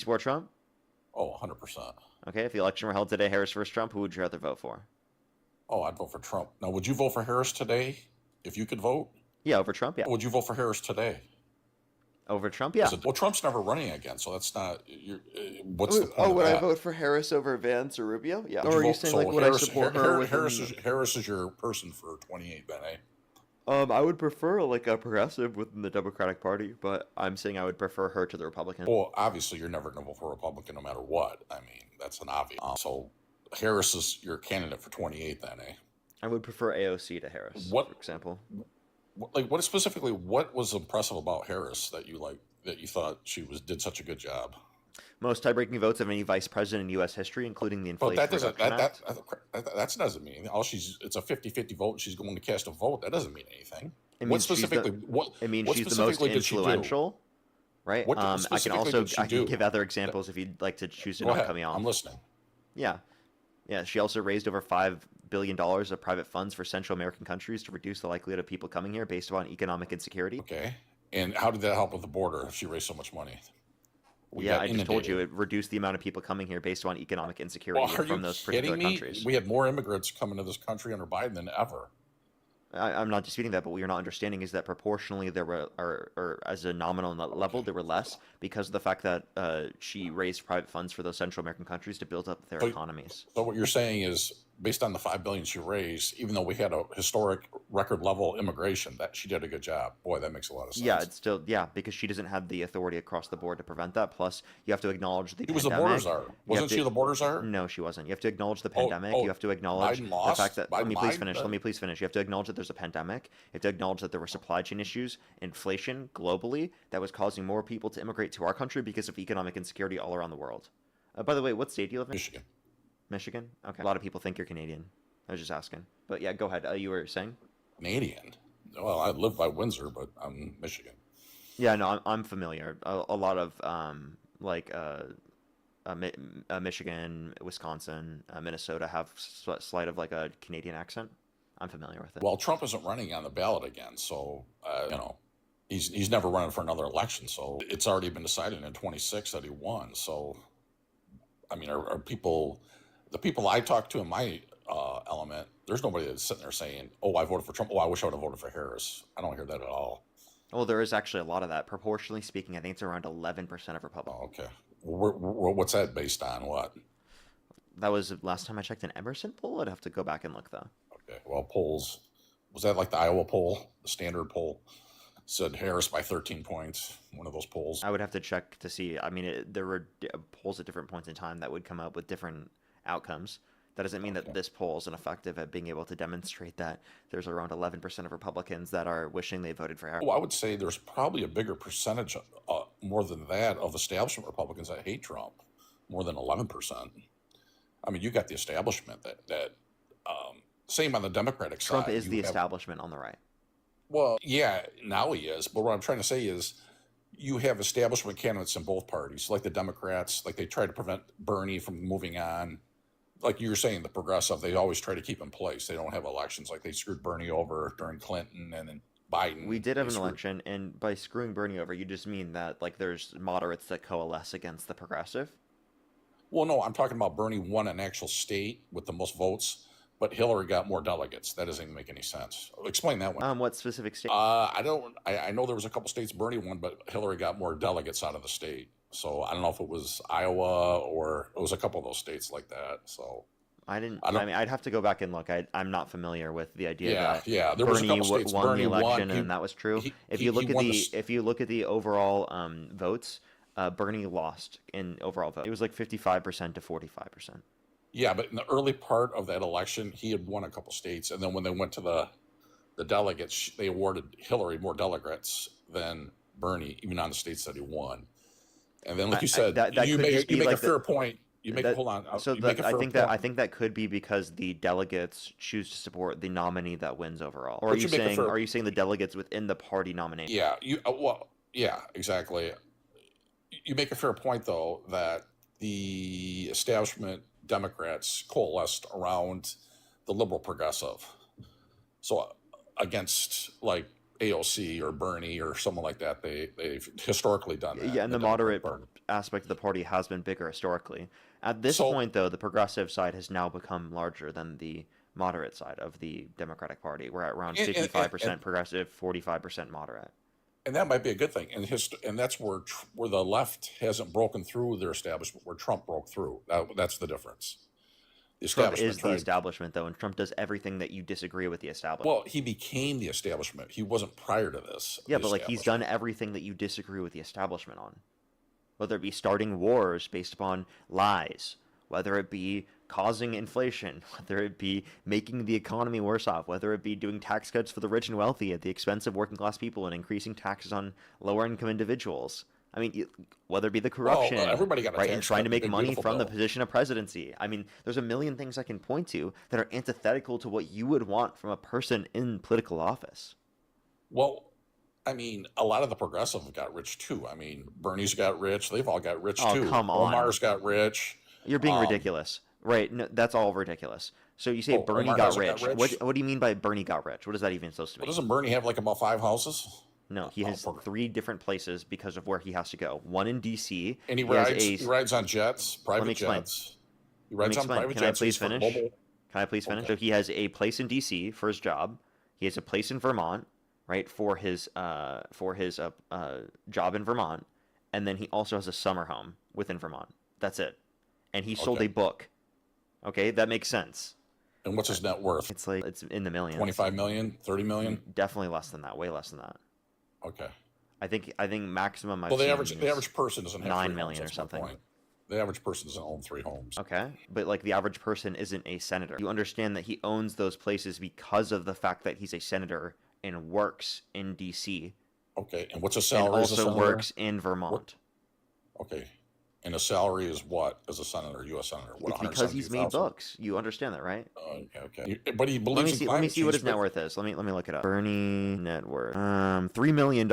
support Trump? Oh, 100%. Okay, if the election were held today, Harris versus Trump, who would you rather vote for? Oh, I'd vote for Trump. Now, would you vote for Harris today if you could vote? Yeah, over Trump. Yeah, Would you vote for Harris today? over Trump. Yeah. Well, Trump's never running again, so that's not. What's the point Oh, of would I that? vote for Harris over Vance or Rubio? Yeah. Would Or you are you vote? saying So like would I Harris, support her Harris is your person for 28, then, eh? I would prefer like a progressive within the Democratic Party, but I'm saying I would prefer her to the Republican. Well, obviously, you're never going to vote for a Republican no matter what. I mean, that's an obvious. So Harris is your candidate for 28, then, eh? I would prefer AOC to Harris, What, for example. what specifically? What was impressive about Harris that you like? That you thought she did such a good job? Most tie-breaking votes of any vice president in U.S. history, including the But Inflation Reduction Act. that doesn't mean it's a 50-50 vote and she's going to cast a vote. That doesn't mean anything. It What means specifically? it means What she's the most specifically did she do? influential, right? What I can specifically also did she I can do? give other examples if you'd like to choose to Go not ahead. cut me off. I'm listening. Yeah, yeah. She also raised over $5 billion of private funds for Central American countries to reduce the likelihood of people coming here based upon economic insecurity. Okay. And how did that help with the border if she raised so much money? We Yeah, got I just told you inundated. it reduced the amount of people coming here based on economic Well, insecurity are you from those kidding particular me? countries. We had more immigrants coming to this country under Biden than ever. I'm not disputing that, but what you're not understanding is that proportionally there were, or as a nominal level, there were less because of the fact that she raised private funds for those Central American countries to build up their So, economies. so what you're saying is, based on the $5 billion she raised, even though we had a historic record level immigration, that she did a good job. Boy, that makes a lot of sense. Yeah, it's still because she doesn't have the authority across the board to prevent that. Plus, you have to acknowledge the She was the pandemic. border czar. You have Wasn't she to the border czar? No, she wasn't. You have to acknowledge the Oh, pandemic. You oh, have to acknowledge Biden the fact lost. that. Let Biden me please lied. finish. Let me please finish. You have to acknowledge that there's a pandemic. You have to acknowledge that there were supply chain issues, inflation globally that was causing more people to immigrate to our country because of economic insecurity all around the world. By the way, what state do you live in? Michigan. Michigan? Okay. A lot of people think you're Canadian. I was just asking. But yeah, go ahead. You were saying? Canadian. Well, I live by Windsor, but I'm Michigan. Yeah, no, I'm familiar. A lot of Michigan, Wisconsin, Minnesota have slight of like a Canadian accent. I'm familiar with it. Well, Trump isn't running on the ballot again, so he's never running for another election. So it's already been decided in 26 that he won. So I mean, are people, the people I talk to in my element, there's nobody that's sitting there saying, "Oh, I voted for Trump. Oh, I wish I would have voted for Harris." I don't hear that at all. Well, there is actually a lot of that. Proportionally speaking, I think it's around 11% of Republicans. Oh, okay. What's that based on? What? That was the last time I checked an Emerson poll. I'd have to go back and look though. Okay. Well, polls. Was that like the Iowa poll, the standard poll? Said Harris by 13 points. One of those polls. I would have to check to see. I mean, there were polls at different points in time that would come up with different outcomes. That doesn't mean that this poll isn't effective at being able to demonstrate that there's around 11% of Republicans that are wishing they voted for Harris. Well, I would say there's probably a bigger percentage, more than that, of establishment Republicans that hate Trump, more than 11%. I mean, you got the establishment that same on the Democratic side. Trump is the establishment on the right. Well, yeah, now he is. But what I'm trying to say is you have establishment candidates in both parties, like the Democrats, like they try to prevent Bernie from moving on. Like you were saying, the progressive, they always try to keep in place. They don't have elections. Like they screwed Bernie over during Clinton and then Biden. We did have an election, and by screwing Bernie over, you just mean that like there's moderates that coalesce against the progressive? Well, no, I'm talking about Bernie won an actual state with the most votes, but Hillary got more delegates. That doesn't even make any sense. Explain that one. What specific state? I know there was a couple states Bernie won, but Hillary got more delegates out of the state. So I don't know if it was Iowa or it was a couple of those states like that. So I mean, I'd have to go back and look. I'm not familiar with the idea that there was a Bernie couple states won Bernie the election, won. and that was true. If you look at the overall votes, Bernie lost in overall vote. It was like 55% to 45%. Yeah, but in the early part of that election, he had won a couple states, and then when they went to the delegates, they awarded Hillary more delegates than Bernie, even on the states that he won. And then, like you said, you make a fair point. Hold on. I think that could be because the delegates choose to support the nominee that wins overall. Or are you saying the delegates within the party nomination? Yeah, yeah, exactly. You make a fair point though that the establishment Democrats coalesced around the liberal progressive. So against like AOC or Bernie or someone like that. They've historically done that. Yeah, and The the Democratic moderate Party. aspect of the party has been bigger historically. At this So point, though, the progressive side has now become larger than the moderate side of the Democratic Party. We're at around and and, and, and 55% progressive, 45% moderate. and that might be a good thing. And that's where the left hasn't broken through their establishment, where Trump broke through. That's the difference. The Trump establishment is the tried. establishment, though, and Trump does everything that you disagree with the establishment. Well, he became the establishment. He wasn't prior to this Yeah, the but like he's done establishment. everything that you disagree with the establishment on. Whether it be starting wars based upon lies, whether it be causing inflation, whether it be making the economy worse off, whether it be doing tax cuts for the rich and wealthy at the expense of working class people and increasing taxes on lower income individuals. I mean, whether it be the Well, corruption, everybody got a right, and tax trying cut to in the make big money beautiful from the bill. position of presidency. I mean, there's a million things I can point to that are antithetical to what you would want from a person in political office. Well, I mean, a lot of the progressive got rich too. I mean, Bernie's got rich. They've all got rich Oh, too. come on. Omar's got rich. You're being Um, ridiculous. Right, no, that's all ridiculous. So you say oh, Bernie Omar got hasn't got rich. What rich. what do you mean by Bernie got rich? What is that even supposed to Well, mean? doesn't Bernie have like about 5 houses? No, he Oh, has three different places because of where he has to go. One in DC. and He has a. he rides on jets, Let me private explain. jets. He Let me rides on explain. private Can I jets. please He's for finish? mobile. Can I please finish? Okay. So he has a place in DC for his job. He has a place in Vermont, right, for his job in Vermont, and then he also has a summer home within Vermont. That's it. And he sold Okay. a book. Okay, that makes sense. And what's his net worth? It's like it's in the millions. 25 million, 30 million? Definitely less than that. Way less than that. Okay. I think maximum I've Well, the seen average person doesn't have 9 3 homes. million or That's my something. point. The average person doesn't own 3 homes. Okay, but like the average person isn't a senator. You understand that he owns those places because of the fact that he's a senator and works in DC Okay. And what's a and salary as a also senator? works in What? Vermont. Okay. And a salary is what as a senator, U.S. senator? What, It's because he's made 172,000? books. You understand that, right? Okay. But he Let me believes in see. Let me climate see what change. his net worth is. Let me look it up. Bernie net worth. $3 million.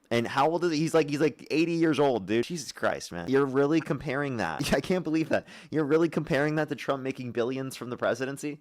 And how old is he? He's like 80 years old, dude. Jesus Christ, man. You're really comparing that. I can't believe that. You're really comparing that to Trump making billions from the presidency?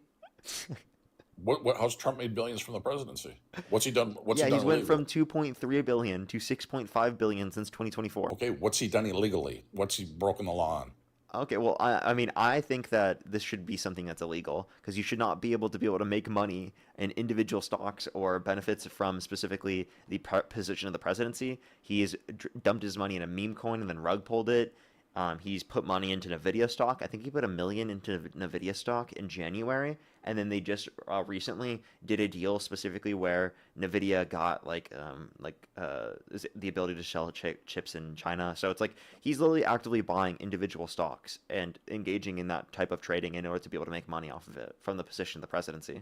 How's Trump made billions from the presidency? What's he done? What's Yeah, he done he's went illegally? from 2.3 billion to 6.5 billion since 2024. Okay, what's he done illegally? What's he broken the law on? Okay, well, I mean, I think that this should be something that's illegal because you should not be able to make money in individual stocks or benefits from specifically the position of the presidency. He's dumped his money in a meme coin and then rug pulled it. He's put money into Nvidia stock. I think he put $1 million into Nvidia stock in January, and then they just recently did a deal specifically where Nvidia got the ability to sell chips in China. So it's like he's literally actively buying individual stocks and engaging in that type of trading in order to be able to make money off of it from the position of the presidency.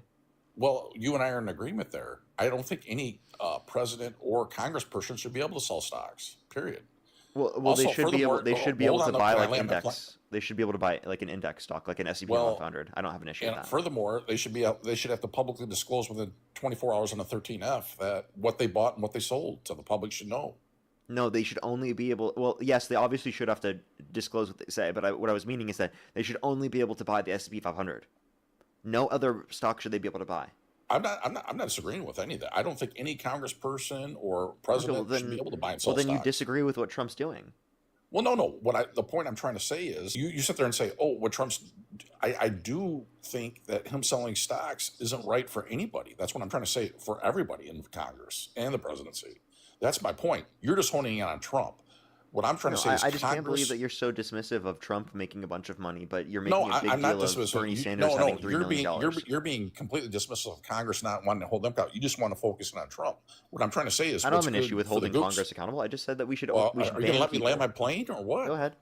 Well, you and I are in agreement there. I don't think any president or congressperson should be able to sell stocks. Period. Well, they Also, should be able. furthermore, They should be able hold to on. buy Can I like land my plane? index. They should be able to buy like an index stock, like an S&P Well, 500. I don't have an issue with and that. furthermore, they should have to publicly disclose within 24 hours on a 13F that what they bought and what they sold, so the public should know. No, they should only be able. Well, yes, they obviously should have to disclose what they say, but what I was meaning is that they should only be able to buy the S&P 500. No other stock should they be able to buy. I'm not disagreeing with any of that. I don't think any congressperson or Okay, president should be able to buy and well sell then you stocks. disagree with what Trump's doing. Well, no. The point I'm trying to say is you sit there and say, oh, what Trump's. I do think that him selling stocks isn't right for anybody. That's what I'm trying to say for everybody in Congress and the presidency. That's my point. You're just honing in on Trump. What I'm trying No, to say is I just can't believe Congress. that you're so dismissive of Trump making a bunch of money, but you're No, making a big I'm not deal of dismissive. Bernie You, Sanders no, having no, $3 you're million being dollars. you're being completely dismissive of Congress not wanting to hold them accountable. You just want to focus in on Trump. What I'm trying to say is I don't what's have an issue good with for the holding goose. Congress accountable. I just said that we should Well, we should are you going to ban let me land people. my plane or what? Go ahead.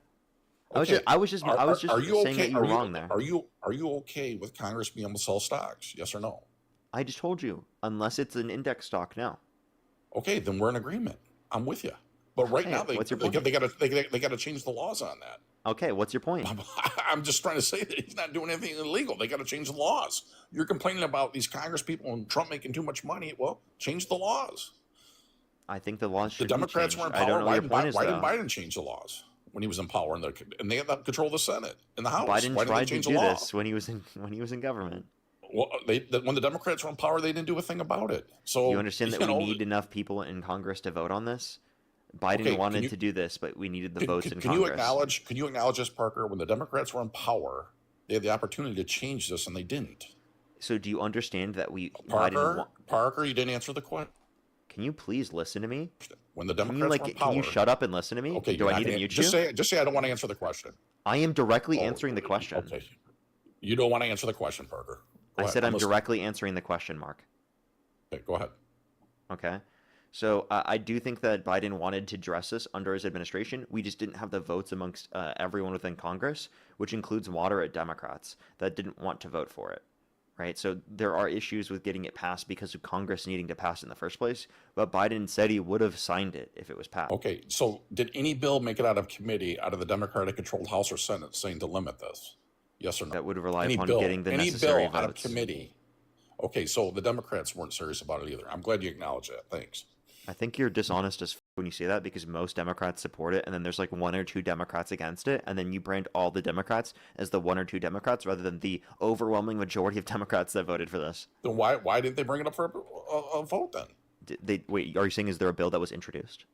Okay. I was just Are you saying that okay? you were wrong there. Are you okay with Congress being able to sell stocks? Yes or no? I just told you, unless it's an index stock now. Okay, then we're in agreement. I'm with you. But right Hey, now what's your they point? got to change the laws on that. Okay, what's your point? I'm just trying to say that he's not doing anything illegal. They got to change the laws. You're complaining about these Congress people and Trump making too much money. Well, change the laws. I think the laws The should be Democrats changed. were in I don't power. know Why, what your point is, why didn't though. Biden change the laws when he was in power and they had control of the Senate and the House? Biden Why didn't they tried to change the do law? this when he was in government. Well, when the Democrats were in power, they didn't do a thing about it. You So, understand that we need enough people in Congress to vote on this? Biden okay, wanted to do this, but we needed the votes in can you Congress. acknowledge this, Parker? When the Democrats were in power, they had the opportunity to change this, and they didn't. So do you understand that Parker, you didn't answer the question. Can you please listen to me? When the Democrats were in Can you power, shut up and listen to me? okay, Do you're I not need to gonna mute just you? say I don't want to answer the question. I am directly Oh, answering the question. okay. You don't want to answer the question, Parker. Go I ahead. said I'm listening. directly answering the question, Mark. Okay, go ahead. Okay. So I do think that Biden wanted to address this under his administration. We just didn't have the votes amongst everyone within Congress, which includes moderate Democrats that didn't want to vote for it. Right. So there are issues with getting it passed because of Congress needing to pass it in the first place. But Biden said he would have signed it if it was passed. Okay, so did any bill make it out of committee, out of the Democratic-controlled House or Senate, saying to limit this? Yes or no? That would rely Any upon bill, getting the any necessary bill out of votes. committee. Okay, so the Democrats weren't serious about it either. I'm glad you acknowledge that. Thanks. I think you're dishonest as when you say that because most Democrats support it, and then there's like one or two Democrats against it, and then you brand all the Democrats as the one or two Democrats rather than the overwhelming majority of Democrats that voted for this. Then why didn't they bring it up for a vote then? Wait, are you saying is there a bill that was introduced?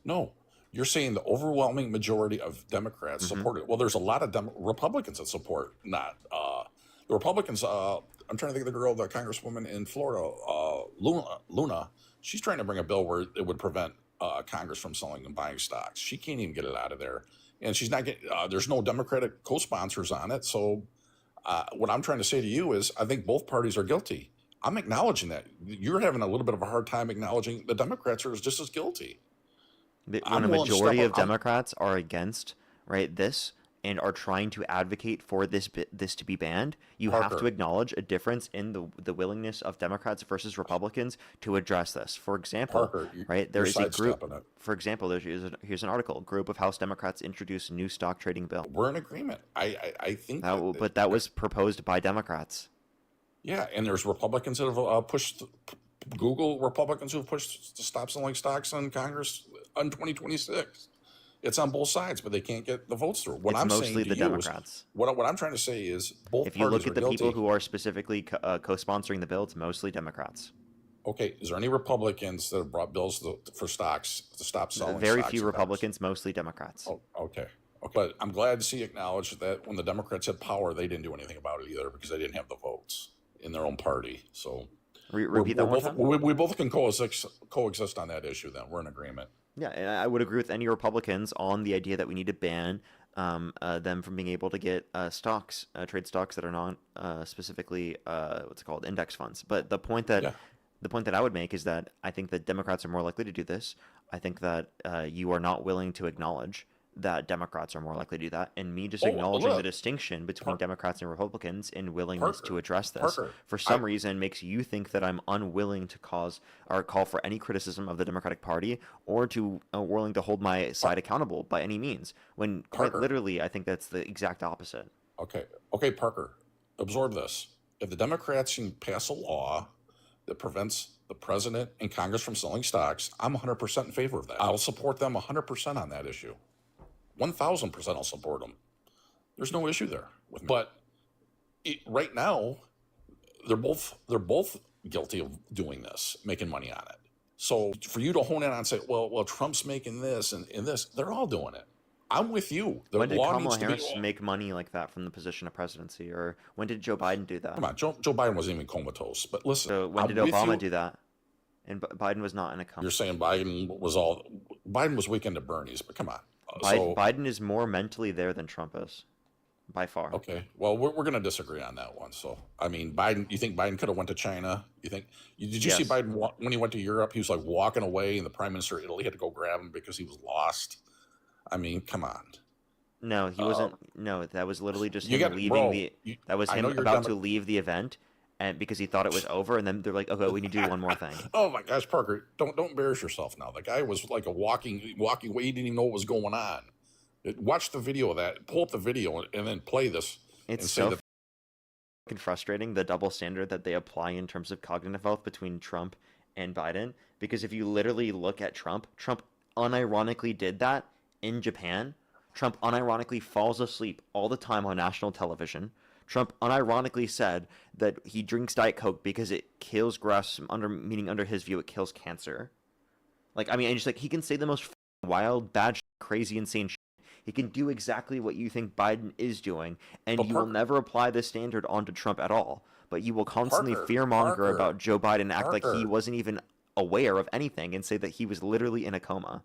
No, you're saying the overwhelming majority of Democrats support it. Well, there's a lot of Republicans that support not the Republicans. I'm trying to think of the girl, the Congresswoman in Florida, Luna. She's trying to bring a bill where it would prevent Congress from selling and buying stocks. She can't even get it out of there, and she's not getting. There's no Democratic co-sponsors on it. So, what I'm trying to say to you is, I think both parties are guilty. I'm acknowledging that. You're having a little bit of a hard time acknowledging the Democrats are just as guilty. When I'm a willing to step majority up. of Democrats are against this and are trying to advocate for this to be banned, you have to Parker, acknowledge a difference in the willingness of Democrats versus Republicans to address this. For example, Parker, right, there you're is a group. sidestepping it. For example, here's an article: a group of House Democrats introduce new stock trading bill. We're in agreement. I think that, But that was proposed by Democrats. yeah, and there's Republicans that have pushed. Google Republicans who have pushed to stop selling stocks in Congress on 2026. It's on both sides, but they can't get the votes through. What It's I'm mostly saying the to you is, Democrats. what I'm trying to say is both If you parties look at are the guilty. people who are specifically co-sponsoring the bill, it's mostly Democrats. Okay, is there any Republicans that have brought bills for stocks to stop selling? Very stocks few in Congress? Republicans, mostly Democrats. Oh, okay. Okay. But I'm glad to see acknowledged that when the Democrats had power, they didn't do anything about it either because they didn't have the votes in their own party. So Repeat that one time. we both can coexist on that issue. Then we're in agreement. Yeah, and I would agree with any Republicans on the idea that we need to ban them from being able to get stocks, trade stocks that are not specifically what's it called, index funds. But Yeah. the point that I would make is that I think that Democrats are more likely to do this. I think that you are not willing to acknowledge that Democrats are more likely to do that, and me just Oh, acknowledging the look, distinction between Par- Democrats and Republicans in willingness to Parker, address this, Parker, for some reason makes you think that I'm unwilling to cause or call for any criticism of the Democratic Party or to willing to hold my side accountable by any means, when quite Parker. literally I think that's the exact opposite. Okay, Parker, absorb this. If the Democrats can pass a law that prevents the president and Congress from selling stocks, I'm 100% in favor of that. I'll support them 100% on that issue. 1,000% I'll support them. There's no issue there with me. But right now, they're both guilty of doing this, making money on it. So for you to hone in on and say, well, Trump's making this and this, they're all doing it. I'm with you. The When did law Kamala needs to Harris be. make money like that from the position of presidency, or when did Joe Biden do that? Come on, Joe Biden wasn't even comatose. But listen, So when I'm did with Obama you. do that? And Biden was not in a coma. You're saying Biden was weekend at Bernie's, but come on. Biden is more mentally there than Trump is, by far. Okay, well, we're going to disagree on that one. So, I mean, you think Biden could have went to China? Did you see Yes. Biden when he went to Europe? He was like walking away, and the prime minister of Italy had to go grab him because he was lost. I mean, come on. No, he wasn't. No, that was literally just You him got, leaving bro. That was I him know you're about Demo- to leave the event, and because he thought it was over, and then they're like, "Okay, we need to do one more thing." Oh my gosh, Parker, don't embarrass yourself now. The guy was like a walking away. He didn't even know what was going on. Watch the video of that. Pull up the video and then play this. It's and say so that fucking frustrating, the double standard that they apply in terms of cognitive health between Trump and Biden. Because if you literally look at Trump unironically did that in Japan. Trump unironically falls asleep all the time on national television. Trump unironically said that he drinks Diet Coke because it kills grass, meaning under his view, it kills cancer. Like, I mean, and just like he can say the most wild, bad, crazy, insane shit. He can do exactly what you think Biden is doing, and But you will Parker, never apply this standard onto Trump at all. But you will constantly Parker, fearmonger about Parker, Joe Biden and act like he Parker, wasn't even aware of anything and say that he was literally in a coma.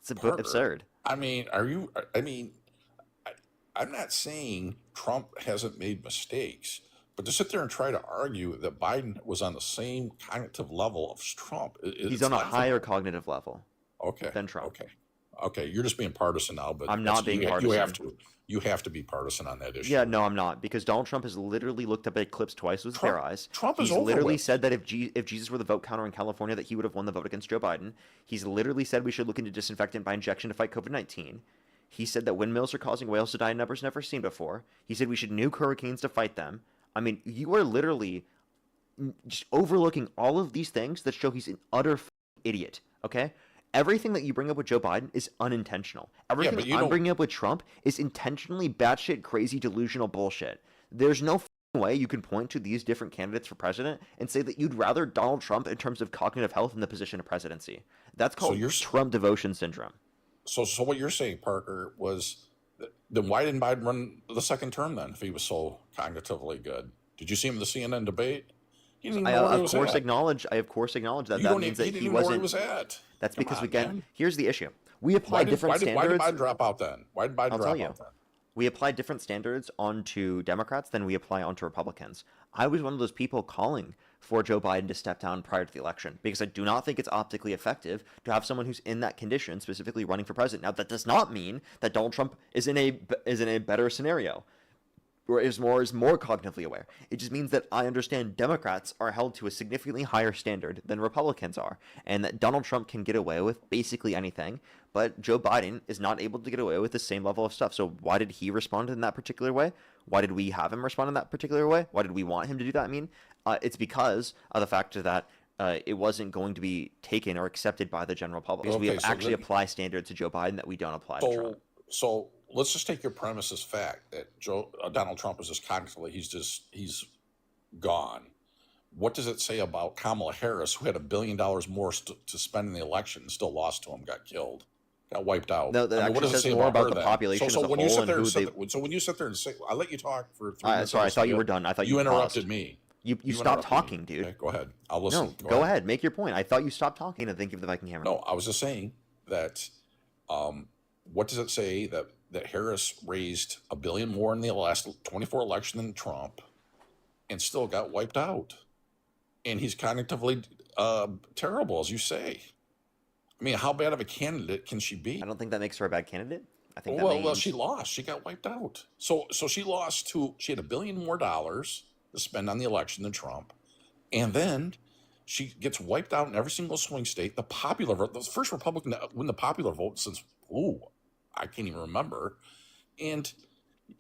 It's Parker. absurd. I mean, are you? I mean, I, I'm not saying Trump hasn't made mistakes, but to sit there and try to argue that Biden was on the same cognitive level of Trump, He's it's on a higher laughable. cognitive level Okay, than Trump. okay, okay. You're just being partisan now, but I'm that's not being you have partisan. to you have to be partisan on that Yeah, issue. no, I'm not, because Donald Trump has literally looked up at clips twice with his bare Trump eyes. Trump is He's over literally with. said that if Jesus were the vote counter in California, that he would have won the vote against Joe Biden. He's literally said we should look into disinfectant by injection to fight COVID-19. He said that windmills are causing whales to die in numbers never seen before. He said we should nuke hurricanes to fight them. I mean, you are literally just overlooking all of these things that show he's an utter idiot. Okay, everything that you bring up with Joe Biden is unintentional. Yeah, Everything but that you I'm don't. bringing up with Trump is intentionally batshit crazy delusional bullshit. There's no way you can point to these different candidates for president and say that you'd rather Donald Trump in terms of cognitive health in the position of presidency. That's So called you're Trump devotion syndrome. so what you're saying, Parker, was then why didn't Biden run the second term then if he was so cognitively good? Did you see him in the CNN debate? He didn't even I know where he of was course at. acknowledge I of course acknowledge that You that don't. means He that didn't he even know where he wasn't. was at. That's Come because on, again, man. here's the issue. We apply different Why did Biden standards. drop out then? Why did Biden I'll tell drop you. out then? We apply different standards onto Democrats than we apply onto Republicans. I was one of those people calling for Joe Biden to step down prior to the election because I do not think it's optically effective to have someone who's in that condition specifically running for president. Now that does not mean that Donald Trump is in a better scenario or is more cognitively aware. It just means that I understand Democrats are held to a significantly higher standard than Republicans are, and that Donald Trump can get away with basically anything, but Joe Biden is not able to get away with the same level of stuff. So why did he respond in that particular way? Why did we have him respond in that particular way? Why did we want him to do that? I mean, it's because of the fact that it wasn't going to be taken or accepted by the general public. Because we Okay, so actually then apply standards to Joe Biden that we don't apply to Trump. so let's just take your premise as fact that Donald Trump is just cognitively he's gone. What does it say about Kamala Harris, who had $1 billion more to spend in the election and still lost to him, got killed, got wiped out? No, that I mean, what actually does it says say more about about her the then? population as a When you whole sit and there and who they. so when you sit there and say, I let you talk for 3 minutes. Sorry, I thought you to were it. done. I thought You you paused. interrupted me. You You stopped interrupted me. talking, dude. Okay, go ahead. I'll listen. No, go ahead. Make your point. I thought you stopped talking and then give the Viking Hammer. No, I was just saying that. What does it say that Harris raised $1 billion more in the last 24 election than Trump, and still got wiped out? And he's cognitively terrible, as you say. I mean, how bad of a candidate can she I be? don't think that makes her a bad candidate. I think that Well, she means lost. She got wiped out. So she lost to. She had $1 billion more to spend on the election than Trump, and then she gets wiped out in every single swing state. The popular vote, the first Republican to win the popular vote since I can't even remember, and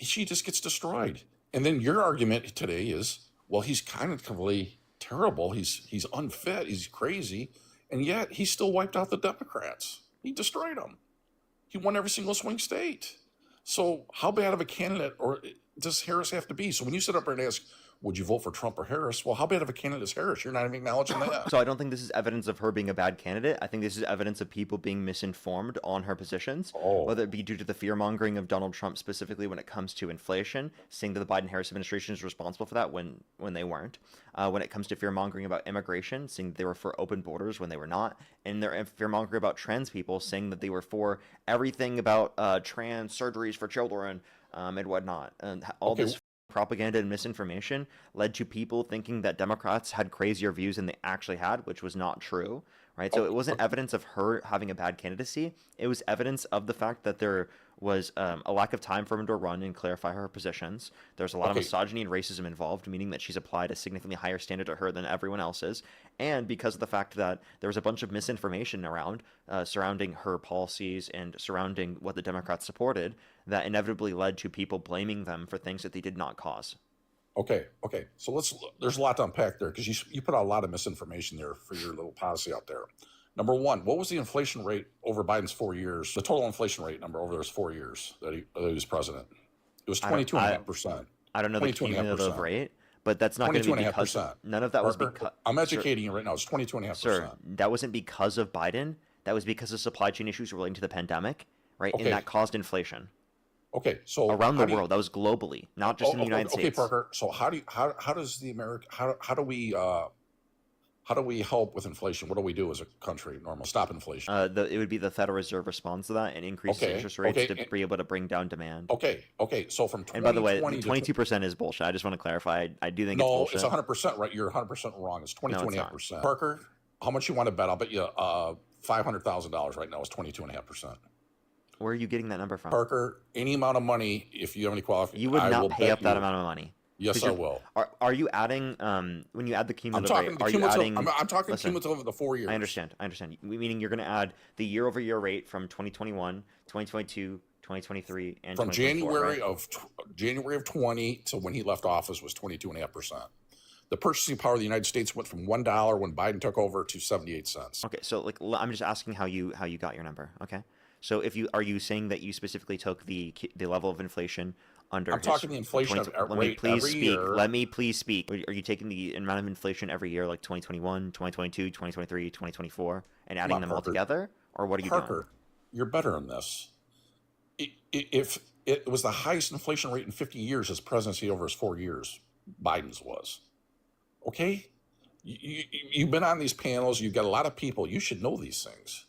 she just gets destroyed. And then your argument today is, well, he's cognitively terrible. He's unfit. He's crazy, and yet he still wiped out the Democrats. He destroyed them. He won every single swing state. So how bad of a candidate or does Harris have to be? So when you sit up there and ask, would you vote for Trump or Harris? Well, how bad of a candidate is Harris? You're not even acknowledging that. so. I don't think this is evidence of her being a bad candidate. I think this is evidence of people being misinformed on her positions, Oh, whether it be due to the fear mongering of Donald Trump specifically when it comes to inflation, saying that the Biden-Harris administration is responsible for that when they weren't. When it comes to fear mongering about immigration, saying that they were for open borders when they were not, and their fear mongering about trans people, saying that they were for everything about trans surgeries for children and whatnot, and all okay. this propaganda and misinformation led to people thinking that Democrats had crazier views than they actually had, which was not true, right? So it Okay. wasn't evidence of her having a bad candidacy. It was evidence of the fact that there was a lack of time for him to run and clarify her positions. There's a lot of Okay. misogyny and racism involved, meaning that she's applied a significantly higher standard to her than everyone else's. And because of the fact that there was a bunch of misinformation around surrounding her policies and surrounding what the Democrats supported, that inevitably led to people blaming them for things that they did not cause. Okay. So there's a lot to unpack there because you put out a lot of misinformation there for your little policy out there. Number one, what was the inflation rate over Biden's 4 years? The total inflation rate number over those 4 years that he was president? It was I don't, I 22.5%. I don't know the 22.5%. cumulative rate, but that's not going to be because 22.5%. none of that was Parker, because. I'm educating you right now. It's 22.5%. Sir, that wasn't because of Biden. That was because of supply chain issues relating to the pandemic, right? And Okay. that caused inflation Okay. So around the world. That was globally, not just in the United okay, States. Parker. So how does the American how do we help with inflation? What do we do as a country normally? Stop inflation. It would be the Federal Reserve responds to that and increases Okay. interest rates Okay. to be able to bring down demand. Okay. Okay. So from And by the way, 2020 the to 22% is bullshit. I just want to clarify. I do think no, it's it's bullshit. 100% right. You're 100% wrong. It's No, it's 22.5%. Parker, how much you want to bet? I'll bet you $500,000 right now is 22.5%. Where are you getting that number from? Parker, any amount of money, if you have any qualifications, You would not pay up that amount of money. Yes, I will. Are you adding when you add the I'm cumulative talking rate? the Are you cumulative. adding? I'm talking Listen, cumulative of the 4 years. I understand. Meaning you're going to add the year-over-year rate from 2021, 2022, 2023, and From 2024, right? January of 20 to when he left office was 22.5%. The purchasing power of the United States went from $1 when Biden took over to 78 cents. Okay, so like I'm just asking how you got your number. Okay, so if you are you saying that you specifically took the level of inflation under? I'm talking the inflation rate every year. Let me please speak. Are you taking the amount of inflation every year, like 2021, 2022, 2023, 2024, and adding them all together, or what are you doing? Parker, you're better than this. If it was the highest inflation rate in 50 years, his presidency over his 4 years, Biden's was. Okay? You've been on these panels. You've got a lot of people. You should know these things.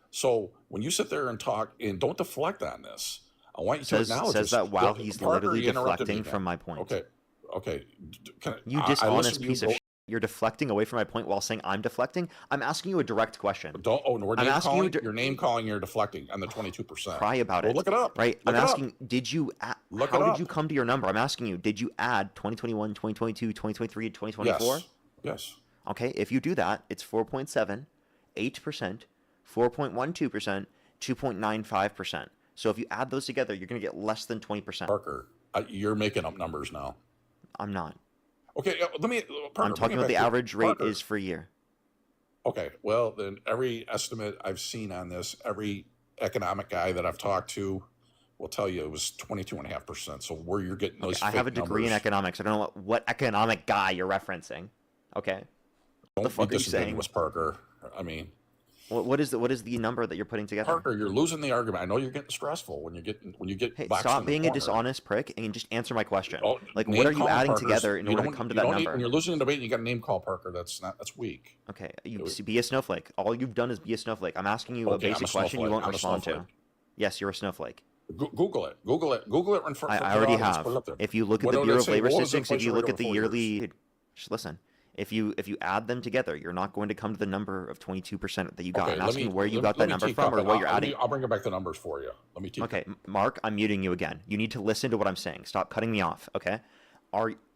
So when you sit there and talk, and don't deflect on this, I want you to acknowledge says that while he's Parker, literally you interrupted deflecting me, from my point. Okay. Okay. You dishonest piece of shit. You're deflecting away from my point while saying I'm deflecting. I'm asking you a direct question. Don't. Oh, no, we're name calling. You're name calling. You're deflecting on the 22%. Cry about it. Look it up. Right. Look I'm asking. Did you? How did you come to your number? I'm asking you. Did you add 2021, 2022, 2023, and 2024? Yes. Okay. If you do that, it's 4.7, 8%, 4.12%, 2.95%. So if you add those together, you're going to get less than 20%. Parker, you're making up numbers now. I'm not. Okay, let me. Parker, I'm talking about the average rate is for a year. Okay, well then every estimate I've seen on this, every economic guy that I've talked to will tell you it was 22.5%. So where you're getting those, I have a degree in economics. I don't know what economic guy you're referencing. Okay. What the fuck are you saying? Parker, I mean. What is the number that you're putting together? Parker, you're losing the argument. I know you're getting stressful when you get. Hey, stop being a dishonest prick and just answer my question. Like, what are you adding together in order to come to that number? When you're losing the debate, and you got a name call, Parker. That's weak. Okay, you be a snowflake. All you've done is be a snowflake. I'm asking you a basic question you won't respond to. Yes, you're a snowflake. Google it. Google it. I already have. If you look at the Bureau of Labor Statistics, if you look at the yearly, just listen. If you add them together, you're not going to come to the number of 22% that you got. I'm asking where you got that number from or what you're adding. I'll bring back the numbers for you. Let me teach. Okay, Mark, I'm muting you again. You need to listen to what I'm saying. Stop cutting me off, okay?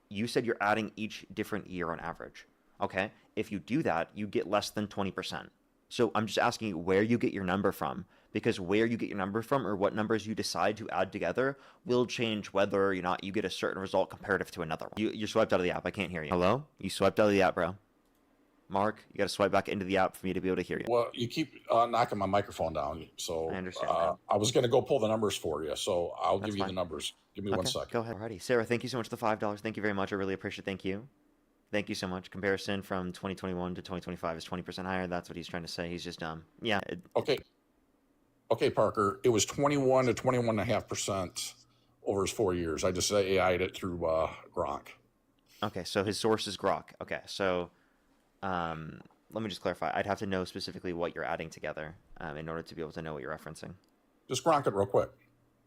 You said you're adding each different year on average, okay? If you do that, you get less than 20%. So I'm just asking you where you get your number from, because where you get your number from or what numbers you decide to add together will change whether or not you get a certain result comparative to another one. You swiped out of the app. I can't hear you. Hello? You swiped out of the app, bro. Mark, you got to swipe back into the app for me to be able to hear you. Well, you keep knocking my microphone down, so I understand. I was going to go pull the numbers for you, so I'll give you the numbers. Give me 1 second. Go ahead. Alrighty. Sarah, thank you so much for the $5. Thank you very much. I really appreciate it. Thank you. Thank you so much. Comparison from 2021 to 2025 is 20% higher. That's what he's trying to say. He's just dumb. Yeah. Okay, Parker. It was 21 to 21.5% over his 4 years. I just AI'd it through Gronk. Okay, so his source is Grok. Okay, so let me just clarify. I'd have to know specifically what you're adding together in order to be able to know what you're referencing. Just Gronk it real quick.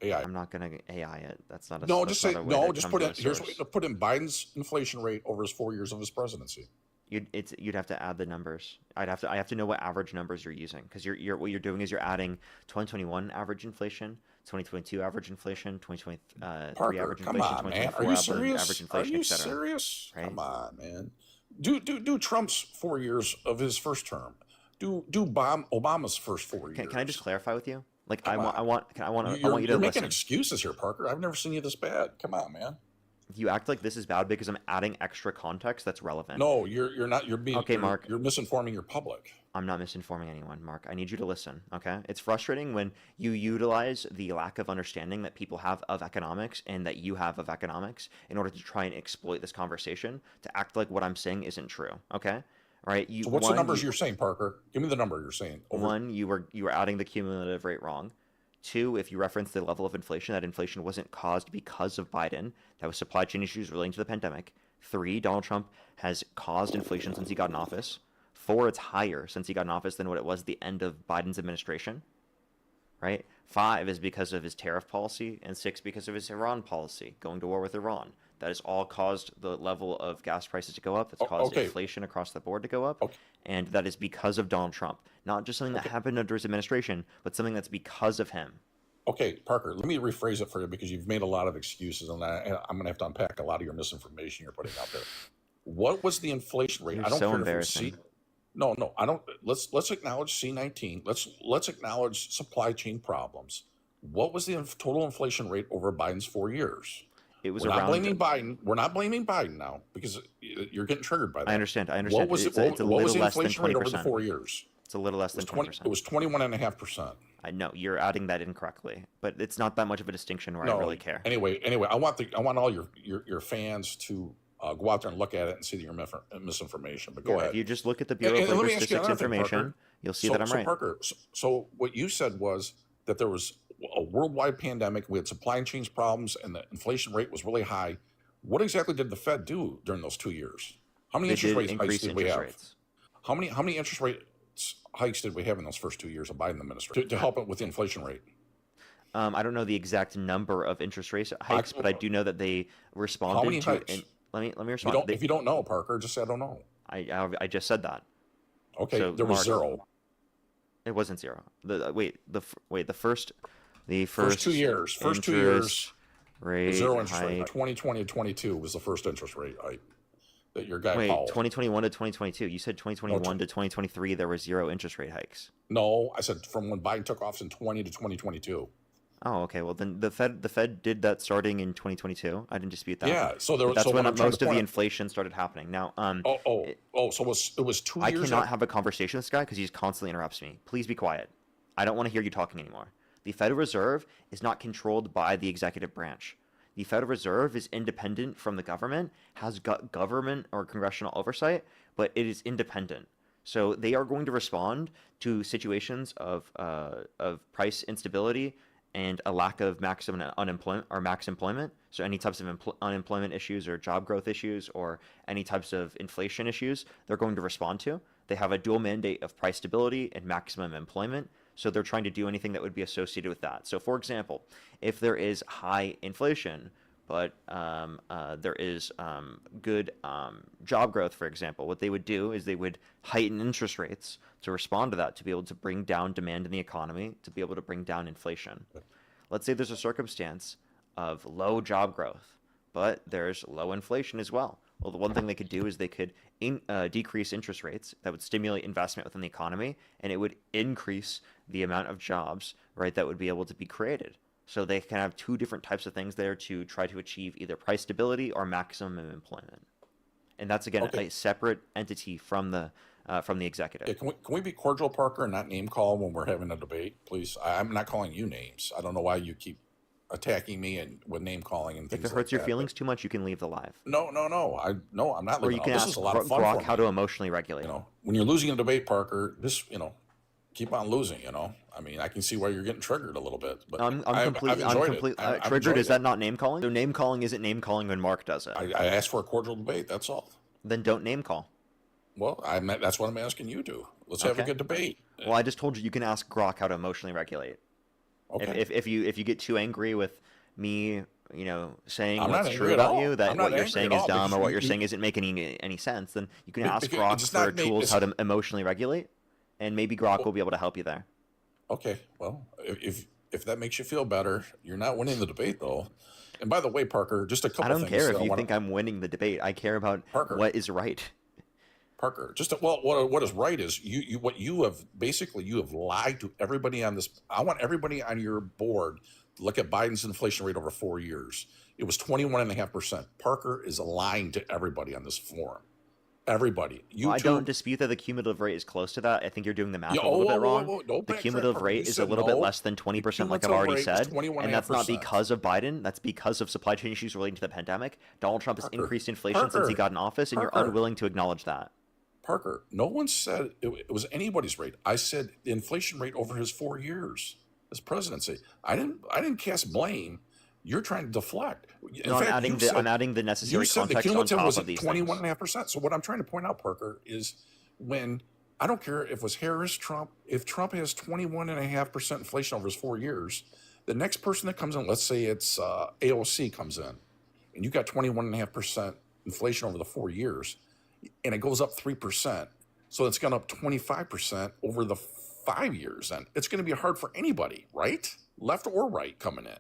AI. I'm not going to AI it. That's not a no. Just say no. Just put in. Here's what put in Biden's inflation rate over his 4 years of his presidency. You'd have to add the numbers. I have to know what average numbers you're using, because what you're doing is you're adding 2021 average inflation, 2022 average inflation, 2023 Parker, average come inflation, on, 2024 man. Are you serious? average inflation, Are you etc. serious? Right? Come on, man. Do Trump's 4 years of his first term. Do Obama's first 4 years. Can I just clarify with you? Like I want you to You're making listen. excuses here, Parker. I've never seen you this bad. Come on, man. You act like this is bad because I'm adding extra context that's relevant. No, you're not. Okay, Mark, You're misinforming your public. I'm not misinforming anyone, Mark. I need you to listen, okay? It's frustrating when you utilize the lack of understanding that people have of economics and that you have of economics in order to try and exploit this conversation to act like what I'm saying isn't true, okay? Right? So what's the numbers you're saying, Parker? Give me the number you're saying. One, you were adding the cumulative rate wrong. Two, if you reference the level of inflation, that inflation wasn't caused because of Biden. That was supply chain issues relating to the pandemic. Three, Donald Trump has caused inflation since he got in office. Four, it's higher since he got in office than what it was at the end of Biden's administration. Right? Five is because of his tariff policy, and six because of his Iran policy, going to war with Iran. That has all caused the level of gas prices to go up. That's caused inflation across the board to go up. And that is because of Donald Trump. Not just something that happened under his administration, but something that's because of him. Okay, Parker, let me rephrase it for you because you've made a lot of excuses, and I'm going to have to unpack a lot of your misinformation you're putting out there. What was the inflation rate? You're I don't so care embarrassing. if it was no, I don't. Let's acknowledge C-19. Let's acknowledge supply chain problems. What was the total inflation rate over Biden's 4 years? It was We're around. not blaming Biden. We're not blaming Biden now because you're getting triggered by that. I understand. What was it's it? it's a What was little the less than inflation rate over the 20%. 4 years? It's a little less than 20%. It was 21.5%. I know you're adding that incorrectly, but it's not that much of a distinction where No. I really care. Anyway, I want all your fans to go out there and look at it and see that you're misinformation. But go ahead. If you just look at the Bureau of Labor Statistics information, you'll see that I'm right. Parker, so what you said was that there was a worldwide pandemic. We had supply chain problems, and the inflation rate was really high. What exactly did the Fed do during those 2 years? How many interest rate hikes did we have? How many interest rate hikes did we have in those first 2 years of Biden administration to help it with the inflation rate? I don't know the exact number of interest rate hikes, but I do know that they responded. How many hikes? Let me respond. If you don't know, Parker, just say I don't know. I just said that. Okay, So, there was Mark, zero. It wasn't zero. The first 2 years. First 2 years. Rate Zero interest hike. rate. 2020 to 22 was the first interest rate hike that your guy Wait, called. 2021 to 2022. You said 2021 to 2023 there were zero interest rate hikes. No, I said from when Biden took office in 20 to 2022. Oh, okay. Well, then the Fed did that starting in 2022. I didn't dispute that. Yeah, so there was that's so when what I'm trying most to of the point inflation started happening. Now, so it was 2 I years. cannot have a conversation with this guy because he constantly interrupts me. Please be quiet. I don't want to hear you talking anymore. The Federal Reserve is not controlled by the executive branch. The Federal Reserve is independent from the government, has got government or congressional oversight, but it is independent. So they are going to respond to situations of price instability and a lack of maximum unemployment or max employment. So any types of unemployment issues or job growth issues or any types of inflation issues, they're going to respond to. They have a dual mandate of price stability and maximum employment. So they're trying to do anything that would be associated with that. So for example, if there is high inflation, but there is good job growth, for example, what they would do is they would heighten interest rates to respond to that, to be able to bring down demand in the economy, to be able to bring down inflation. Let's say there's a circumstance of low job growth, but there's low inflation as well. Well, the one thing they could do is they could decrease interest rates. That would stimulate investment within the economy, and it would increase the amount of jobs, right, that would be able to be created. So they can have two different types of things there to try to achieve either price stability or maximum employment. And that's, again, a separate entity from the executive. Yeah, can we be cordial, Parker, and not name call when we're having a debate, please? I'm not calling you names. I don't know why you keep attacking me and with name calling and things like that. If it hurts your feelings too much, you can leave the live. No. I'm not Or leaving. you can This ask is a lot of fun Grok for me. how to emotionally regulate. When you're losing a debate, Parker, keep on losing. I mean, I can see why you're getting triggered a little bit. But I'm completely triggered. Is that not name calling? So name calling isn't name calling when Mark does it. I asked for a cordial debate. That's all. Then don't name call. Well, that's what I'm asking you to. Let's have a good debate. Well, I just told you can ask Grok how to emotionally regulate. Okay. If you get too angry with me, saying I'm what's not true angry at about all. you, that I'm not what you're angry saying at is all, dumb because or what you're you- saying isn't making any sense, then you can It- ask because Grok it's for not ma- tools it's- how to emotionally regulate, and maybe Grok will be able to help you there. Okay. Well, if that makes you feel better, you're not winning the debate, though. And by the way, Parker, just a couple I don't things. care that if you wanna- think I'm winning the debate. I care about Parker. what is right. Parker, what is right is you have lied to everybody on this. I want everybody on your board Look at Biden's inflation rate over 4 years. It was 21.5%. Parker is lying to everybody on this forum. Everybody. Well, I don't YouTube. dispute that the cumulative rate is close to that. I think you're doing the math Yeah, a little bit wrong. don't The backtrack, cumulative Parker. You rate is a said little bit no. less than The 20%, like I've cumulative already rate was said. And that's not 21.5%. because of Biden. That's because of supply chain issues relating to the pandemic. Donald Trump has Parker. increased inflation since he got in office, and you're Parker. unwilling to acknowledge that. Parker, no one said it was anybody's rate. I said the inflation rate over his 4 years as presidency. I didn't cast blame. You're trying to deflect. In No, fact, I'm adding the you necessary said the context on cumulative top was of at these twenty things. one and a half percent. So what I'm trying to point out, Parker, is when I don't care if it was Harris, Trump, if Trump has 21.5% inflation over his 4 years, the next person that comes in, let's say it's AOC comes in, and you got 21.5% inflation over the 4 years, and it goes up 3%. So it's gone up 25% over the 5 years. And it's going to be hard for anybody, right? Left or right coming in.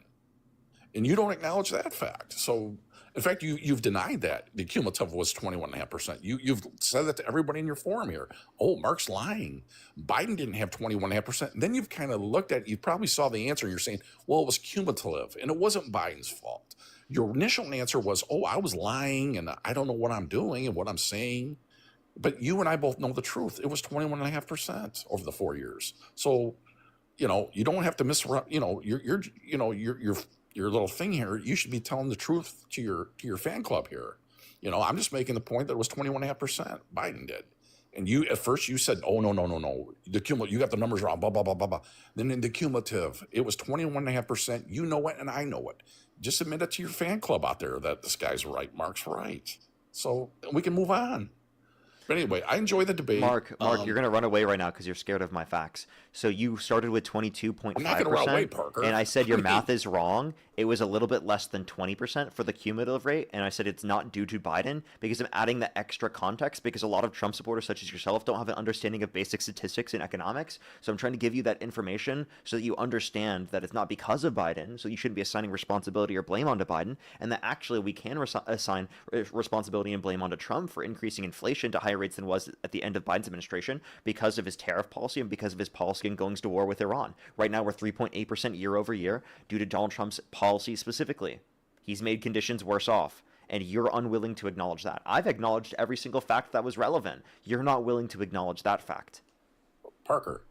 And you don't acknowledge that fact. So, in fact, you've denied that the cumulative was 21.5%. You've said that to everybody in your forum here. Oh, Mark's lying. Biden didn't have 21.5%. And then you've kind of looked at, you probably saw the answer and you're saying, well, it was cumulative and it wasn't Biden's fault. Your initial answer was, oh, I was lying and I don't know what I'm doing and what I'm saying. But you and I both know the truth. It was 21.5% over the 4 years. So, you don't have to misrepresent. Your little thing here. You should be telling the truth to your fan club here. I'm just making the point that it was 21.5%. Biden did, and you at first you said, oh no, the cumulative. You got the numbers wrong. Blah blah blah blah blah. Then in the cumulative, it was 21.5%. You know it, and I know it. Just admit it to your fan club out there that this guy's right. Mark's right. So we can move on. But anyway, I enjoy the debate. Mark, you're going to run away right now because you're scared of my facts. So you started with 22.5%. I'm not going to run away, Parker. And I said your math is wrong. It was a little bit less than 20% for the cumulative rate. And I said it's not due to Biden because I'm adding the extra context because a lot of Trump supporters, such as yourself, don't have an understanding of basic statistics and economics. So I'm trying to give you that information so that you understand that it's not because of Biden. So you shouldn't be assigning responsibility or blame onto Biden. And that actually we can assign responsibility and blame onto Trump for increasing inflation to higher rates than was at the end of Biden's administration because of his tariff policy and because of his policy in going to war with Iran. Right now, we're 3.8% year over year due to Donald Trump's policy specifically. He's made conditions worse off, and you're unwilling to acknowledge that. I've acknowledged every single fact that was relevant. You're not willing to acknowledge that fact. Parker,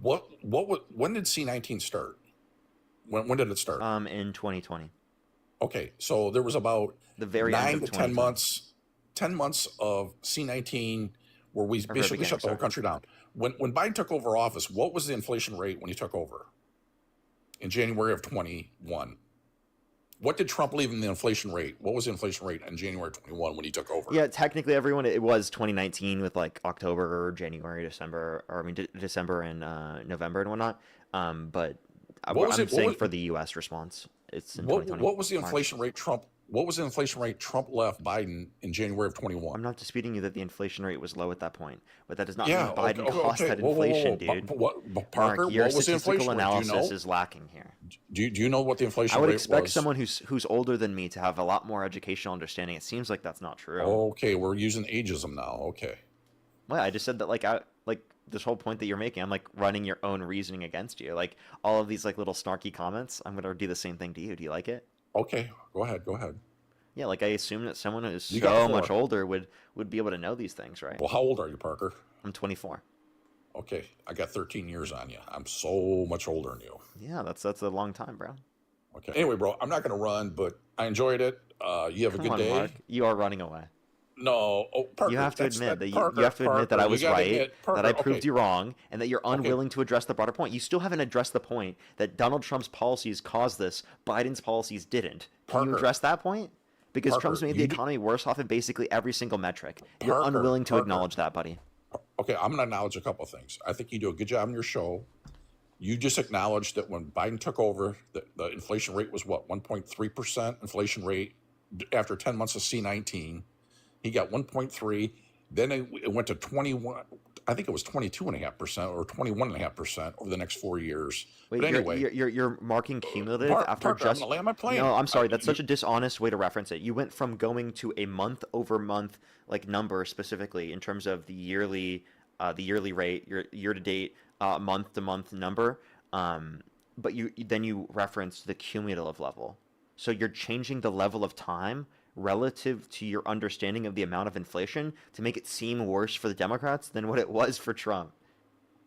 when did C-19 start? When did it start? In 2020. Okay, so there was about The very end 9 of to 10 months, 10 months of C-19 where we basically shut the whole country down. When Biden took over office, what was the inflation rate when he took over in January of 21? What did Trump leave in the inflation rate? What was the inflation rate in January 21 when he took over? Yeah, technically, everyone, it was 2019 with like October, January, December, or I mean December and November and whatnot. But I'm saying for the U.S. response, it's in 2020. What was the inflation rate Trump? What was the inflation rate Trump left Biden in January of 21? I'm not disputing you that the inflation rate was low at that point, but that does not mean Biden caused that inflation, dude. Parker, Mark, your what was the statistical inflation rate? analysis is lacking here. Do you know what the inflation I rate would was? expect someone who's older than me to have a lot more educational understanding. It seems like that's not true. Okay, we're using ageism now. Okay. Well, I just said that like this whole point that you're making, I'm like running your own reasoning against you. Like all of these like little snarky comments, I'm gonna do the same thing to you. Do you like it? Okay, go ahead. Yeah, like I assume that someone who's You got so 4. much older would be able to know these things, right? Well, how old are you, Parker? I'm 24. Okay, I got 13 years on you. I'm so much older than you. Yeah, that's a long time, bro. Okay. Anyway, bro, I'm not going to run, but I enjoyed it. You have a good day. Mark. You are running away. No, Parker, You have to admit that Parker, you have to admit that I Parker, was you gotta right, admit, Parker, that I proved okay. you wrong, and that you're unwilling to address the broader point. You still haven't addressed the point that Donald Trump's policies caused this. Biden's policies didn't. Can you Parker, address that point? Because Parker, Trump's made the economy worse off in basically every single metric. You're Parker, unwilling to Parker. acknowledge that, buddy. Okay, I'm going to acknowledge a couple of things. I think you do a good job on your show. You just acknowledged that when Biden took over, the inflation rate was what, 1.3% inflation rate after 10 months of C-19. He got 1.3. Then it went to 21. I think it was 22.5% or 21.5% over the next 4 years. Wait, but anyway, you're marking cumulative after Parker, just. I'm gonna land my plane. No, I'm sorry. That's such a dishonest way to reference it. You went from going to a month-over-month like number specifically in terms of the yearly rate, your year-to-date, month-to-month number, but you reference the cumulative level. So you're changing the level of time relative to your understanding of the amount of inflation to make it seem worse for the Democrats than what it was for Trump.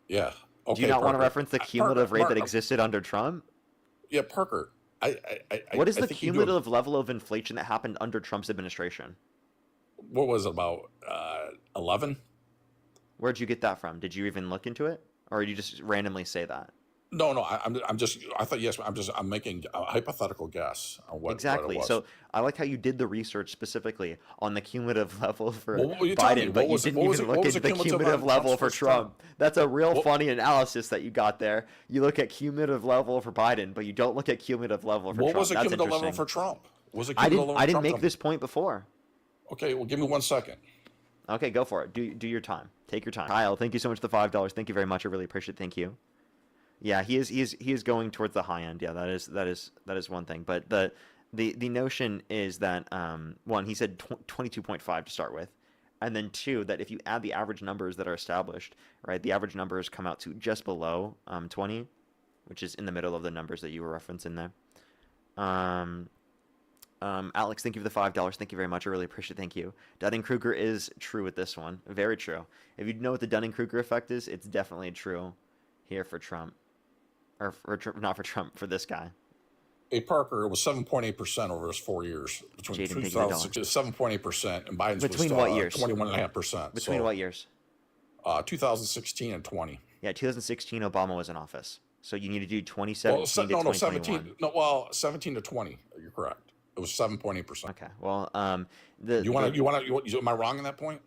Yeah. Do you Okay, not want to Parker. reference the cumulative rate that existed under Trump? Yeah, Parker. What is I the think you do. cumulative level of inflation that happened under Trump's administration? What was it, about 11? Where'd you get that from? Did you even look into it, or did you just randomly say that? No, no. I'm just. I thought yes. I'm making a hypothetical guess on what it Exactly. was. So I like how you did the research specifically on the cumulative level for Well, what were you telling me? Biden, but What you was didn't what was even it? What look was into the the cumulative cumulative on level Trump's for first Trump. term? That's a real What? funny analysis that you got there. You look at cumulative level for Biden, but you don't look at cumulative level for What Trump. was the That's cumulative level interesting. for Trump? What was the I cumulative didn't level I for didn't Trump? make this point before. Okay, well, give me 1 second. Okay, go for it. Do your time. Take your time. Kyle, thank you so much for the $5. Thank you very much. I really appreciate it. Thank you. Yeah, he is going towards the high end. Yeah, that is one thing. But the notion is that one, he said 22.5 to start with, and then two, that if you add the average numbers that are established, right, the average numbers come out to just below 20, which is in the middle of the numbers that you were referencing there. Alex, thank you for the $5. Thank you very much. I really appreciate it. Thank you. Dunning-Kruger is true with this one. Very true. If you know what the Dunning-Kruger effect is, it's definitely true here for Trump. Or not for Trump, for this guy. Hey, Parker, it was 7.8% over his 4 years. Between Jaden, thank you for the 2006, it was 7.8%, and Biden's Between was what years? 21.5%. Between what years? 2016 and 20. Yeah, 2016, Obama was in office. So you need to do Well, 2017 to no, 2021. 17. No, well, 17 to 20. You're correct. It was 7.8%. Okay. Well, Am I wrong on that point?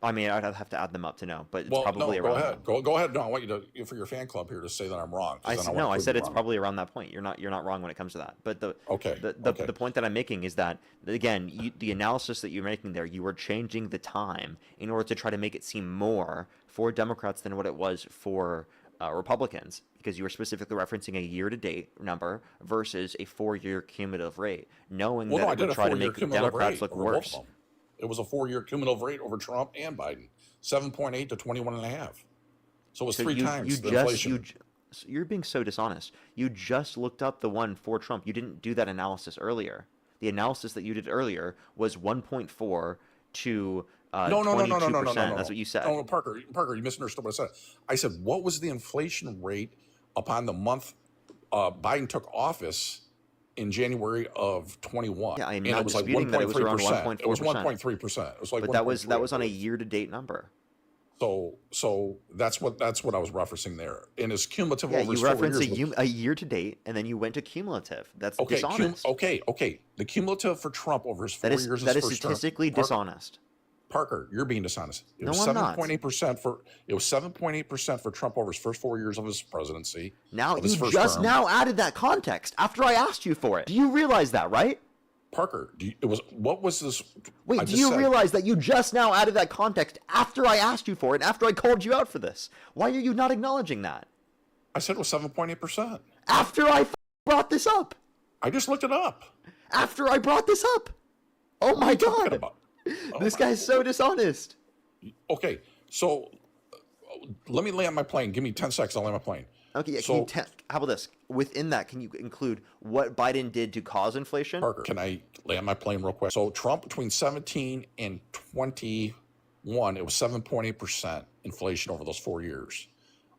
I mean, I'd have to add them up to know, but it's Well, probably no, go around ahead. that. Go ahead. No, I want you to, for your fan club here, to say that I'm wrong. I I said it's probably around that point. You're not wrong when it comes to that. But Okay. the point that I'm making is that, again, the analysis that you're making there, you were changing the time in order to try to make it seem more for Democrats than what it was for Republicans, because you were specifically referencing a year-to-date number versus a 4-year cumulative rate, knowing Well, that no, I it did would a try to 4-year make the cumulative Democrats rate look over both worse. of them. It was a 4-year cumulative rate over Trump and Biden, 7.8 to 21.5. So it was So three you times the just inflation. you're being so dishonest. You just looked up the one for Trump. You didn't do that analysis earlier. The analysis that you did earlier was 1.4 to No, no, no, no, no, no, no, no, 22%. no, That's no. what you said. No, Parker, you misunderstood what I said. I said, what was the inflation rate upon the month Biden took office in January of 21? Yeah, I am And not it was like disputing that it was around 1.3%. It was 1.4%. 1.3%. It was like But 1.3. that was on a year-to-date number. So that's what I was referencing there. And his cumulative Yeah, over you his 4 referenced years. a year-to-date, and then you went to cumulative. That's Okay, dishonest. okay. The cumulative for Trump over his 4 years That his is first term. statistically dishonest. Parker, you're being dishonest. It No, was I'm not. 7.8% for 7.8% for Trump over his first 4 years of his presidency. Now of his you first just term. now added that context after I asked you for it. Do you realize that, right? Parker, what was this? Wait, do you realize that you just now added that context after I asked you for it, and after I called you out for this? Why are you not acknowledging that? I said it was 7.8%. After I brought this up. I just looked it up. After I brought this up. Oh my Talking God. about? This guy's so dishonest. Okay, so let me land my plane. Give me 10 seconds. I'll land my plane. Okay, yeah, So- how about this? Within that, can you include what Biden did to cause inflation? Parker, can I land my plane real quick? So Trump between 17 and 21, it was 7.8% inflation over those 4 years.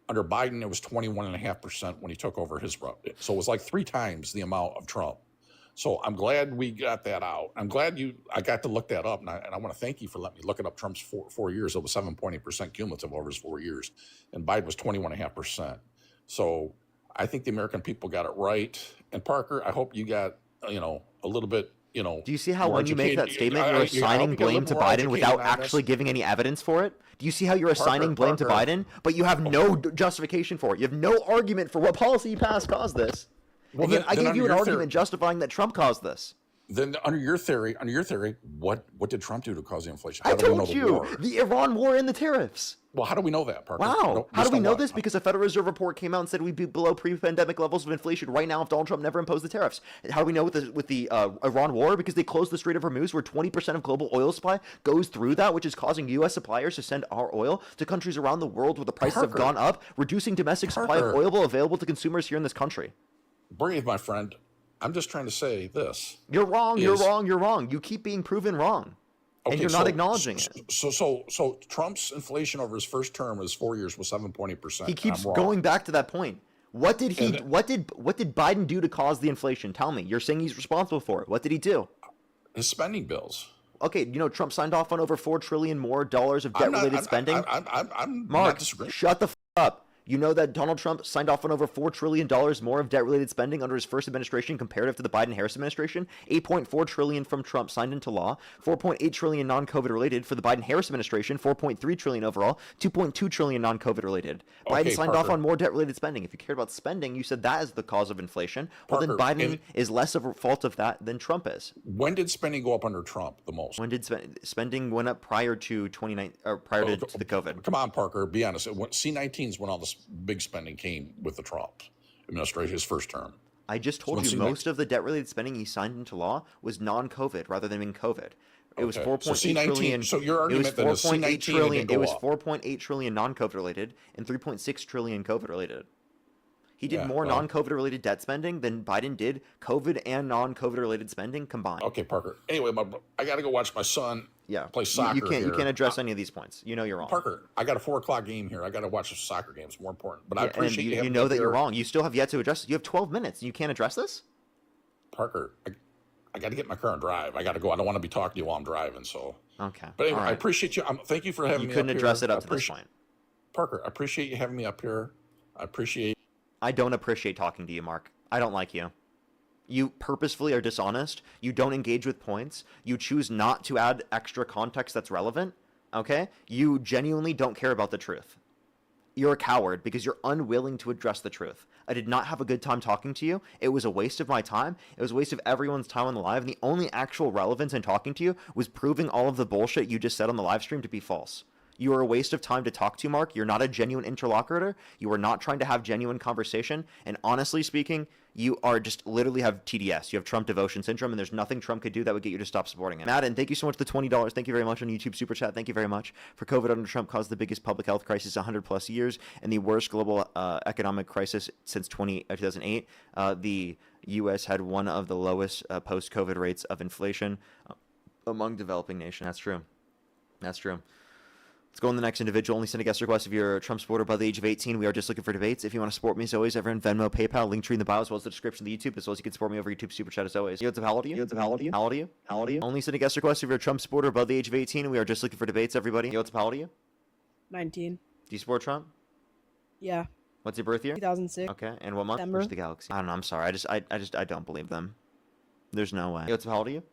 Under Biden, it was 21.5% when he took over his. So it was like 3 times the amount of Trump. So I'm glad we got that out. I'm glad I got to look that up, and I want to thank you for letting me look it up. Trump's 4 years, it was 7.8% cumulative over his 4 years, and Biden was 21.5%. So I think the American people got it right. And Parker, I hope you got a little bit. Do you see how more when you make that educated- statement, I you're hope you assigning get a blame little to more Biden educated without on this. actually giving any evidence for it? Do you see how you're assigning blame to Parker. Biden, but you have no justification for it? You have no argument for what policy you passed caused this. Well, And yet I then gave you an under your argument theory- justifying that Trump caused this. Then under your theory, what did Trump do to cause the inflation? I How do we know told the you, war? the Iran war and the tariffs. Well, how do we know that, Parker? Wow. No, How do just we on know what? this? Because a Federal Reserve report came out and said we'd be below pre-pandemic levels of inflation right now if Donald Trump never imposed the tariffs. How do we know with the Iran war? Because they closed the Strait of Hormuz, where 20% of global oil supply goes through that, which is causing U.S. suppliers to send our oil to countries around the world where the prices have Parker, gone up, reducing domestic supply of Parker, oil available to consumers here in this country. breathe, my friend. I'm just trying to say this You're wrong. You're is wrong. You're wrong. You keep being proven wrong, and okay. you're not acknowledging it. So Trump's inflation over his first term, his 4 years, was 7.8%. He keeps I'm wrong. going back to that point. What did he? And What did Biden do to cause the inflation? Tell me. You're saying he's responsible for it. What did he do? his spending bills. Okay, Trump signed off on over $4 trillion more dollars of I'm not. debt-related spending. I'm Mark, not disagreeing. shut the up. You know that Donald Trump signed off on over $4 trillion more of debt-related spending under his first administration comparative to the Biden-Harris administration. $8.4 trillion from Trump signed into law. $4.8 trillion non-COVID related for the Biden-Harris administration. $4.3 trillion overall. $2.2 trillion non-COVID related. Biden Okay, signed off Parker. on more debt-related spending. If you cared about spending, you said that is the cause of inflation. Well, then Parker, Biden is less of a fault of that than Trump is. When did spending go up under Trump the most? When did spending went up prior to 2019 or prior to the COVID? Come on, Parker. Be honest. C-19 is when all this big spending came with the Trump administration, his first term. I just told when you C-19 most of the debt-related spending he signed into law was non-COVID rather than being COVID. It was Okay. 4.8 So C-19 trillion. so your It was argument that is 4.8 C-19 trillion. didn't It go was up. 4.8 trillion non-COVID related and 3.6 trillion COVID related. He did Yeah, more well- non-COVID related debt spending than Biden did COVID and non-COVID related spending combined. Okay, Parker. Anyway, I got to go watch my son Yeah, play soccer. You can't here. address any of these points. You know you're wrong. Parker, I got a 4 o'clock game here. I got to watch a soccer game. It's more important. But I Yeah, appreciate and you. you having know me that up you're here. wrong. You still have yet to address. You have 12 minutes. You can't address this. Parker, I got to get in my car and drive. I got to go. I don't want to be talking to you while I'm driving. So, Okay. but anyway, All I right. appreciate you. Thank you for having You me. couldn't up address here. it up I to this appreciate- point. Parker, I appreciate you having me up here. I appreciate. I don't appreciate talking to you, Mark. I don't like you. You purposefully are dishonest. You don't engage with points. You choose not to add extra context that's relevant. Okay? You genuinely don't care about the truth. You're a coward because you're unwilling to address the truth. I did not have a good time talking to you. It was a waste of my time. It was a waste of everyone's time on the live. And the only actual relevance in talking to you was proving all of the bullshit you just said on the live stream to be false. You are a waste of time to talk to, Mark. You're not a genuine interlocutor. You are not trying to have genuine conversation. And honestly speaking, you are just literally have TDS. You have Trump devotion syndrome, and there's nothing Trump could do that would get you to stop supporting him. Madden, thank you so much for the $20. Thank you very much on YouTube Super Chat. Thank you very much. For COVID under Trump caused the biggest public health crisis 100 plus years and the worst global economic crisis since 2008. The U.S. had one of the lowest post-COVID rates of inflation among developing nations. That's true. That's true. Let's go on the next individual. Only send a guest request if you're a Trump supporter by the age of 18. We are just looking for debates. If you want to support me, as always, everyone, Venmo, PayPal, link tree in the bio, as well as the description of the YouTube, as well as you can support me over YouTube Super Chat, as always. How old are you? How old are you? How old are you? How old are you? Only send a guest request if you're a Trump supporter above the age of 18. We are just looking for debates, everybody. How old are you? 19. Do you support Trump? Yeah. What's your birth year? 2006. Okay, and what month? December. Where's the galaxy? I don't know. I'm sorry. I don't believe them. There's no way. How old are you?